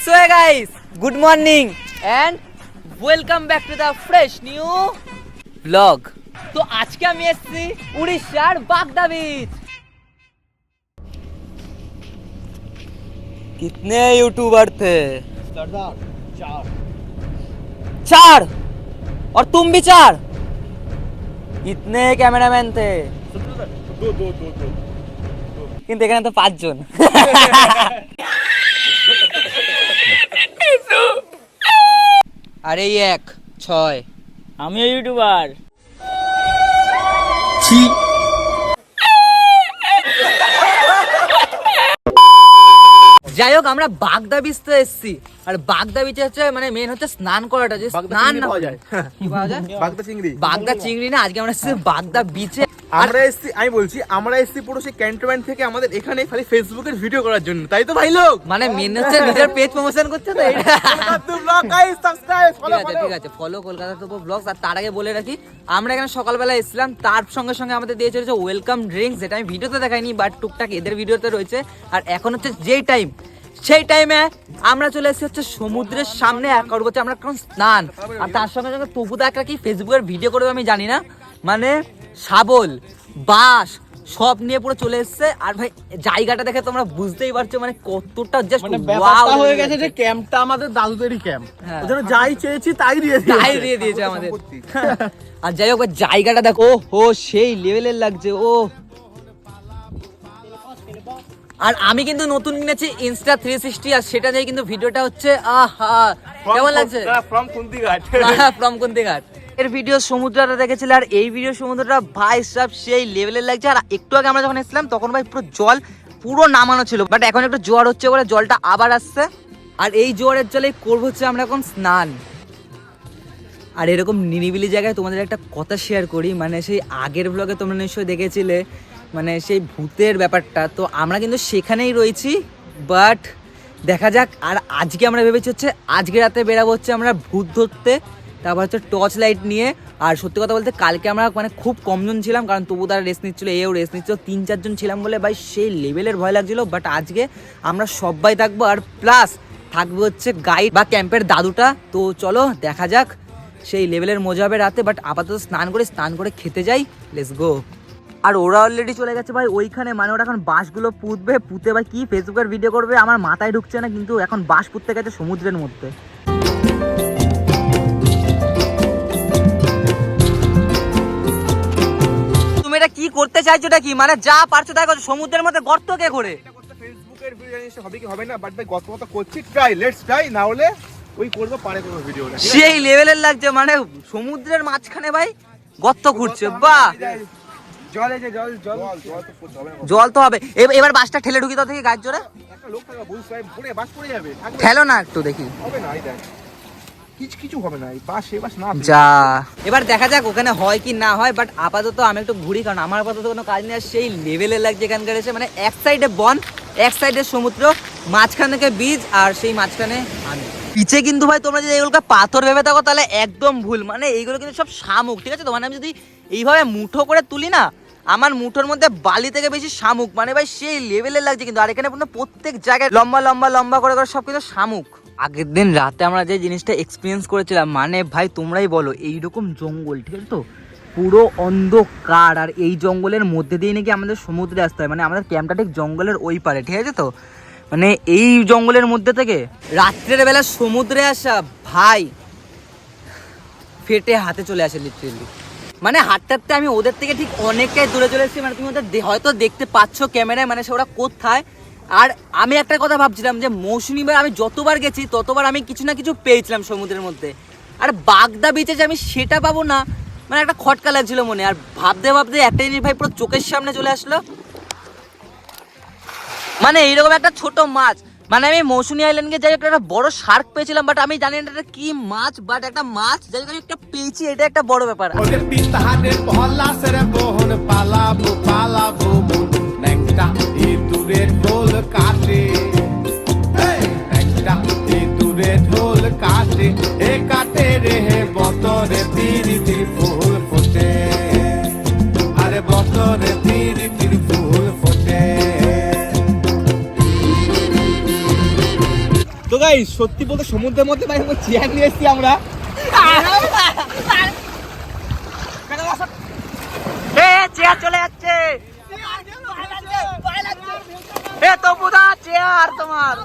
So hey guys, good morning and welcome back to the fresh new vlog. तो आज के আমি এসেছি উড়িষ্যার বাগদা बीच। कितने यूट्यूबर थे? चार और तुम भी चार। कितने कैमरामैन थे? दो। কিন্তু এখানে তো 5 জন। আরে 1 6 আমিও ইউটিউবার। যাই হোক আমরা বাগদা বিচ তো এসেছি আর বাগদা বিচে হচ্ছে মানে মেন হচ্ছে স্নান করাটা যে স্নান না পাওয়া যায় কি পাওয়া যায় বাগদা চিংড়ি না আজকে আমরা এসেছি বাগদা বিচে আমরা এসেছি আমি বলছি আমরা এসেছি পুরো সেই ক্যান্টনমেন্ট থেকে আমাদের এখানে খালি ফেসবুকের ভিডিও করার জন্য তাই তো ভাই লোক মানে মেন হচ্ছে নিজের পেজ প্রমোশন করছে তো এটা ঠিক আছে ফলো কলকাতা তো ব্লগস। আর তার আগে বলে রাখি আমরা এখানে সকালবেলা এসেছিলাম তার সঙ্গে সঙ্গে আমাদের দিয়ে চলেছে ওয়েলকাম ড্রিঙ্কস যেটা আমি ভিডিওতে দেখাইনি বাট টুকটাক এদের ভিডিওতে রয়েছে। আর এখন হচ্ছে যেই টাইম সেই টাইমে আমরা চলে এসেছি হচ্ছে সমুদ্রের সামনে করবো হচ্ছে আমরা কোন স্নান আর তার সঙ্গে সঙ্গে তবুদা একটা কি ফেসবুকের ভিডিও করবে আমি জানি না মানে শাবল বাঁশ সব নিয়ে পুরো চলে এসেছে। আর ভাই জায়গাটা দেখে তোমরা বুঝতেই পারছো মানে কতটা জাস্ট ওয়াও হয়ে গেছে যে ক্যাম্পটা আমাদের দাদুদেরই ক্যাম্প ওখানে যাই চেয়েছি তাই দিয়ে দিয়েছে আমাদের। আর যাই হোক জায়গাটা দেখো ও সেই লেভেলের লাগছে ও। আর আমি কিন্তু নতুন কিনেছি ইনস্টা 360 আর সেটা দিয়ে কিন্তু ভিডিওটা হচ্ছে আহা কেমন লাগছে ফ্রম কুন্তিঘাট এর ভিডিও সমুদ্রটা দেখেছিল আর এই ভিডিও সমুদ্রটা ভাই সব সেই লেভেলের লাগছে। আর একটু আগে আমরা যখন এসেছিলাম তখন ভাই পুরো জল পুরো নামানো ছিল বাট এখন একটু জোয়ার হচ্ছে বলে জলটা আবার আসছে আর এই জোয়ারের জলে করবো হচ্ছে আমরা এখন স্নান। আর এরকম নিরিবিলি জায়গায় তোমাদের একটা কথা শেয়ার করি মানে সেই আগের ব্লগে তোমরা নিশ্চয়ই দেখেছিলে মানে সেই ভূতের ব্যাপারটা তো আমরা কিন্তু সেখানেই রয়েছি বাট দেখা যাক। আর আজকে আমরা ভেবেছি হচ্ছে আজকে রাতে বেরাবো হচ্ছে আমরা ভূত ধরতে তারপর হচ্ছে টর্চ লাইট নিয়ে। আর সত্যি কথা বলতে কালকে আমরা মানে খুব কমজন ছিলাম কারণ তবু তারা রেস্ট নিচ্ছিলো এও রেস্ট নিচ্ছিল 3-4 জন ছিলাম বলে ভাই সেই লেভেলের ভয় লাগছিলো বাট আজকে আমরা সবাই থাকবো আর প্লাস থাকবে হচ্ছে গাইড বা ক্যাম্পের দাদুটা। তো চলো দেখা যাক সেই লেভেলের মজা হবে রাতে বাট আপাতত স্নান করে খেতে যাই লেটস গো। আর ওরা অলরেডি চলে গেছে ভাই ওইখানে মানে ওরা এখন বাঁশগুলো পুঁতে ভাই কি ফেসবুকের ভিডিও করবে আমার মাথায় ঢুকছে না কিন্তু এখন বাঁশ পুঁততে গেছে সমুদ্রের মধ্যে। তুমি এটা কি করতে চাইছো এটা কি মানে যা পারছো তাই করছো সমুদ্রের মধ্যে গর্ত কে করে ফেসবুকের ভিডিও জিনিস হবে কি হবে না বাট ভাই গত কথা করছি ট্রাই লেটস ট্রাই না হলে ওই করব পারে কোনো ভিডিওটা সেই লেভেলের লাগছে মানে সমুদ্রের মাঝখানে ভাই গর্ত খুঁড়ছে বাহ জল তো হবে এবার বাসটা ঠেলে ঢুকি তো থেকে গাছ জোরে ঠেলো না একটু দেখি কিছু হবে না যা এবার দেখা যাক ওখানে হয় কি না হয় বাট আপাতত আমি একটু ঘুরি কারণ আমার আপাতত কোনো কাজ নেই। সেই লেভেলের লাগছে এখানকার এসে মানে এক সাইডে বন এক সাইডে সমুদ্র মাঝখান থেকে বীজ আর সেই মাঝখানে আমি পিছে কিন্তু ভাই তোমরা যদি এগুলোকে পাথর ভেবে থাকো তাহলে একদম ভুল মানে এইগুলো কিন্তু সব শামুক ঠিক আছে তো মানে আমি যদি এইভাবে মুঠো করে তুলি না আমার মুঠোর মধ্যে বালি থেকে বেশি শামুক মানে ভাই সেই লেভেলের লাগছে কিন্তু। আর এখানে প্রত্যেক জায়গায় লম্বা লম্বা লম্বা করে সব কিন্তু শামুক। আগের দিন রাতে আমরা যে জিনিসটা এক্সপিরিয়েন্স করেছিলাম মানে ভাই তোমরাই বলো এইরকম জঙ্গল ঠিক আছে তো পুরো অন্ধকার আর এই জঙ্গলের মধ্যে দিয়ে নাকি আমাদের সমুদ্রে আসতে হয় মানে আমাদের ক্যাম্পটা ঠিক জঙ্গলের ওই পারে ঠিক আছে তো মানে এই জঙ্গলের মধ্যে থেকে রাত্রের বেলা সমুদ্রে আসা ভাই ফেটে হাতে চলে আসে লিটারেলি মানে হাঁটতে হাঁটতে আমি ওদের থেকে ঠিক অনেকটাই দূরে চলে এসেছি মানে তুমি ওদের হয়তো দেখতে পাচ্ছ ক্যামেরায় মানে সে ওরা কোথায়। আর আমি একটা কথা ভাবছিলাম যে মৌসুমিবার আমি যতবার গেছি ততবার আমি কিছু না কিছু পেয়েছিলাম সমুদ্রের মধ্যে আর বাগদা বিচে যে আমি সেটা পাবো না মানে একটা খটকা লাগছিল মনে। আর ভাবতে ভাবতে একটা জিনিস ভাই পুরো চোখের সামনে চলে আসলো মানে এইরকম একটা ছোট মাছ মানে আমি মৌসুমী আইল্যান্ডে যাই একটা বড় শার্ক পেয়েছিলাম বাট আমি জানি না এটা কি মাছ বাট একটা মাছ যাই আমি একটা পেয়েছি এটা একটা বড় ব্যাপার। তো গাইস ভাই সত্যি বলতে সমুদ্রের মধ্যে ভাই আমরা চেয়ার নিয়ে এসেছি আমরা। চেয়ার চলে যাচ্ছে, তপুদা চেয়ার তোমার,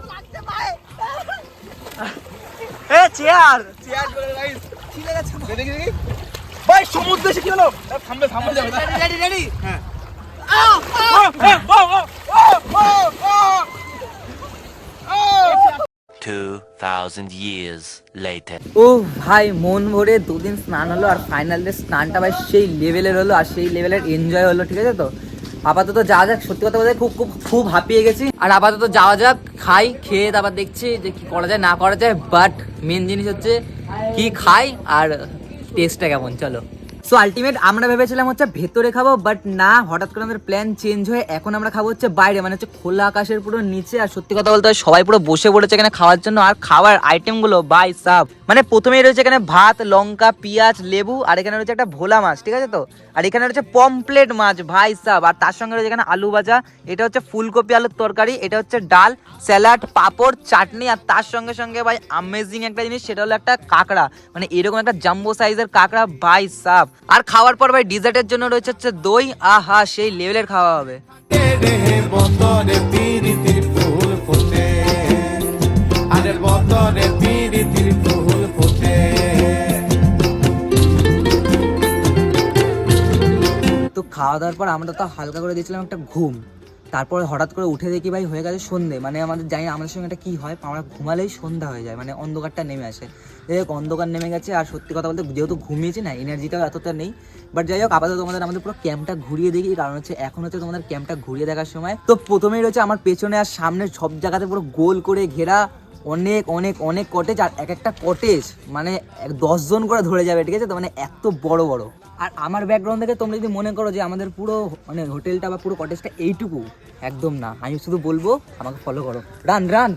চেয়ার চেয়ার চলে ভাই ঠিক আছে। দেখি ভাই সমুদ্রে এসে কি হলো? থামবে থামবে যাবে। Ready ready. হ্যাঁ 2000 years later. ও ভাই মন ভরে দুদিন স্নান হলো, আর ফাইনাল ডে স্নানটা ভাই সেই লেভেলের হলো, আর সেই লেভেলের এনজয় হলো। ঠিক আছে, তো আপাতত যাওয়া যাক। সত্যি কথা বলতে খুব খুব খুব হাঁপিয়ে গেছি, আর আপাতত যাওয়া যাক, খাই, খেয়ে তারপর দেখছি যে কি করা যায় না করা যায়। বাট মেন জিনিস হচ্ছে কি খাই আর টেস্টটা কেমন। চলো। সো আলটিমেট আমরা ভেবেছিলাম হচ্ছে ভেতরে খাবো, বাট না, হঠাৎ করে আমাদের প্ল্যান চেঞ্জ হয়ে এখন আমরা খাবো হচ্ছে বাইরে, মানে হচ্ছে খোলা আকাশের পুরো নিচে। আর সত্যি কথা বলতে সবাই পুরো বসে পড়েছে এখানে খাওয়ার জন্য। আর খাওয়ার আইটেমগুলো বাই সাব, মানে প্রথমেই রয়েছে এখানে ভাত, লঙ্কা, পেঁয়াজ, লেবু, আর এখানে রয়েছে একটা ভোলা মাছ। ঠিক আছে, তো আর এখানে রয়েছে পমপ্লেট মাছ ভাই সাব, আর তার সঙ্গে রয়েছে এখানে আলু ভাজা, এটা হচ্ছে ফুলকপি আলুর তরকারি, এটা হচ্ছে ডাল, স্যালাড, পাঁপড়, চাটনি, আর তার সঙ্গে সঙ্গে ভাই অ্যামেজিং একটা জিনিস, সেটা হলো একটা কাঁকড়া, মানে এরকম একটা জাম্বো সাইজের কাঁকড়া ভাই সাব। আর খাওয়ার পর ভাই ডিজার্টের জন্য রয়েছে হচ্ছে দই। আহা, সেই লেভেলের খাওয়া হবে। তো খাওয়া দাওয়ার পর আমরা তো হালকা করে দিয়েছিলাম একটা ঘুম, তারপরে হঠাৎ করে উঠে দেখি ভাই হয়ে গেছে সন্ধে। মানে আমাদের জানি না আমাদের সঙ্গে এটা কী হয়, আমরা ঘুমালেই সন্ধ্যা হয়ে যায়, মানে অন্ধকারটা নেমে আসে। যাই হোক, অন্ধকার নেমে গেছে, আর সত্যি কথা বলতে যেহেতু ঘুমিয়েছি না, এনার্জিটাও এতটা নেই। বাট যাই হোক, আপাতত আমাদের পুরো ক্যাম্পটা ঘুরিয়ে দেখি, কারণ হচ্ছে এখন হচ্ছে তোমাদের ক্যাম্পটা ঘুরিয়ে দেখার সময়। তো প্রথমেই রয়েছে আমার পেছনে আর সামনে সব জায়গাতে পুরো গোল করে ঘেরা অনেক অনেক অনেক কটেজ, আর এক একটা কটেজ মানে 10 জন করে ধরে যাবে। ঠিক আছে, তো মানে এত বড় বড়। আর আমার ব্যাকগ্রাউন্ড থেকে তোমরা যদি মনে করো যে আমাদের পুরো মানে হোটেলটা বা পুরো কটেজটা এইটুকু, একদম না। আমি শুধু বলবো আমাকে ফলো করো, রান রান।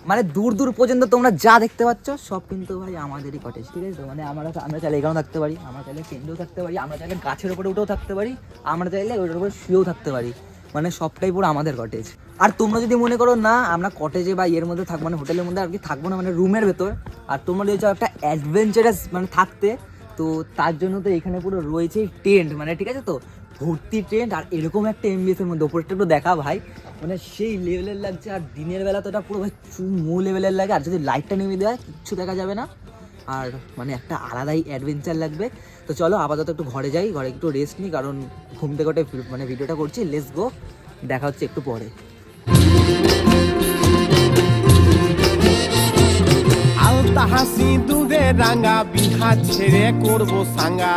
মানে দূর দূর পর্যন্ত তোমরা যা দেখতে পাচ্ছ সব কিন্তু ভাই আমাদেরই কটেজ। ঠিক আছে, তো মানে আমরা চাইলে এখানেও থাকতে পারি, আমরা চাইলে কেন্দ্রেও থাকতে পারি, আমরা চাইলে গাছের উপরে উঠেও থাকতে পারি, আমরা চাইলে ওইটার উপরে শুয়েও থাকতে পারি, মানে সবটাই পুরো আমাদের কটেজ। আর তোমরা যদি মনে করো না আমরা কটেজে বা এর মধ্যে থাকবো, মানে হোটেলের মধ্যে আর কি থাকবো না, মানে রুমের ভেতর, আর তোমরা যদি চাও একটা অ্যাডভেঞ্চারাস মানে থাকতে, তো তার জন্য তো এখানে পুরো রয়েছে টেন্ট, মানে ঠিক আছে, তো ভর্তি টেন্ট, আর এরকম একটা এমবিএসের মধ্যে ওপরটা একটু দেখা ভাই, মানে সেই লেভেলের লাগছে। আর দিনের বেলা তো এটা পুরো ভাই চুমু লেভেলের লাগে, আর যদি লাইটটা নেমে দেওয়া কিচ্ছু দেখা যাবে না, আর মানে একটা আলাদাই অ্যাডভেঞ্চার লাগবে। তো চলো আপাতত একটু ঘরে যাই, ঘরে একটু রেস্ট নিই, কারণ ঘুম থেকে ওটাই মানে ভিডিওটা করছি। লেটস গো, দেখা হচ্ছে একটু পরে। আলতা হাসি দুধে রাঙা বিহা ছেড়ে করবো সাঙ্গা,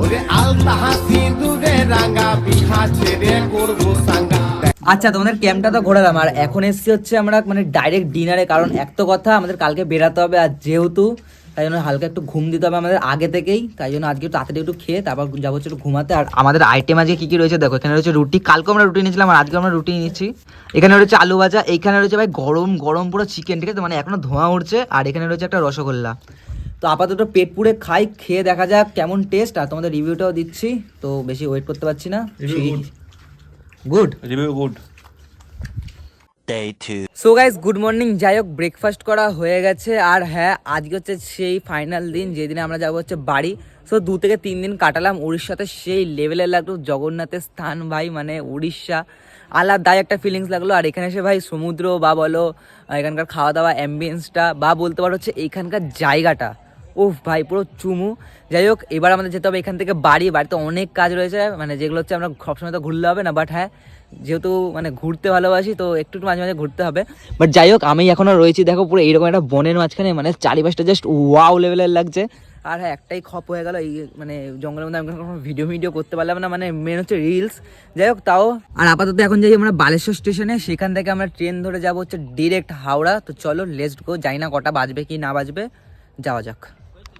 ওরে আলতা হাসি দুধে রাঙা বিহা ছেড়ে করবো সাঙ্গা। আচ্ছা, তোমাদের ক্যাম্পটা তো ঘোরালাম, আর এখন এসছি হচ্ছে আমরা মানে ডাইরেক্ট ডিনারে, কারণ এক তো কথা আমাদের কালকে বেরাতে হবে, আর যেহেতু তাই জন্য হালকা একটু ঘুম দিতে হবে আমাদের আগে থেকেই, তাই জন্য আজকে একটু তাড়াতাড়ি একটু খেয়ে তারপর যাবো হচ্ছে একটু ঘুমাতে। আর আমাদের আইটেম আজকে কী কী রয়েছে দেখো, এখানে রয়েছে রুটি, কালকে আমরা রুটি নিয়েছিলাম আর আজকে আমরা রুটি নিচ্ছি। এখানে রয়েছে আলু ভাজা, এইখানে রয়েছে ভাই গরম গরম পুরো চিকেন, ঠিক আছে, মানে এখনো ধোঁয়া উঠছে, আর এখানে রয়েছে একটা রসগোল্লা। তো আপাতত পেট পুড়ে খাই, খেয়ে দেখা যাক কেমন টেস্ট, আর তোমাদের রিভিউটাও দিচ্ছি। তো বেশি ওয়েট করতে পারছি না। Good review good. Day 2. So guys, good morning. যাই হোক, ব্রেকফাস্ট করা হয়ে গেছে, আর হ্যাঁ আজকে হচ্ছে সেই ফাইনাল দিন যেদিনে আমরা যাবো হচ্ছে বাড়ি। সো 2 থেকে 3 দিন কাটালাম উড়িষ্যাতে, সেই লেভেলের লাগলো জগন্নাথের স্থান ভাই, মানে উড়িষ্যা আলাদাই একটা ফিলিংস লাগলো। আর এখানে এসে ভাই সমুদ্র বা বলো এখানকার খাওয়া দাওয়া অ্যাম্বিয়েন্সটা বা বলতে পারো হচ্ছে এইখানকার জায়গাটা, উফ ভাই পুরো চুমু। যাই হোক, এবার আমাদের যেতে হবে এখান থেকে বাড়িতে অনেক কাজ রয়েছে, মানে যেগুলো হচ্ছে আমরা সবসময় তো ঘুরলে হবে না, বাট হ্যাঁ যেহেতু মানে ঘুরতে ভালোবাসি তো একটু মাঝে মাঝে ঘুরতে হবে। বাট যাই হোক, আমি এখনো রয়েছি দেখো পুরো এইরকম একটা বনের মাঝখানে, মানে চারিপাশটা জাস্ট ওয়াও লেভেলের লাগছে। আর হ্যাঁ একটাই খপ হয়ে গেল, এই মানে জঙ্গলের মধ্যে আমি কোনো ভিডিও করতে পারলাম না, মানে মেন হচ্ছে রিলস। যাই হোক তাও, আর আপাতত এখন যাই আমরা বালেশ্বর স্টেশনে, সেখান থেকে আমরা ট্রেন ধরে যাবো হচ্ছে ডিরেক্ট হাওড়া। তো চলো লেটস গো, জানি না কটা বাজবে কি না বাজবে, যাওয়া যাক।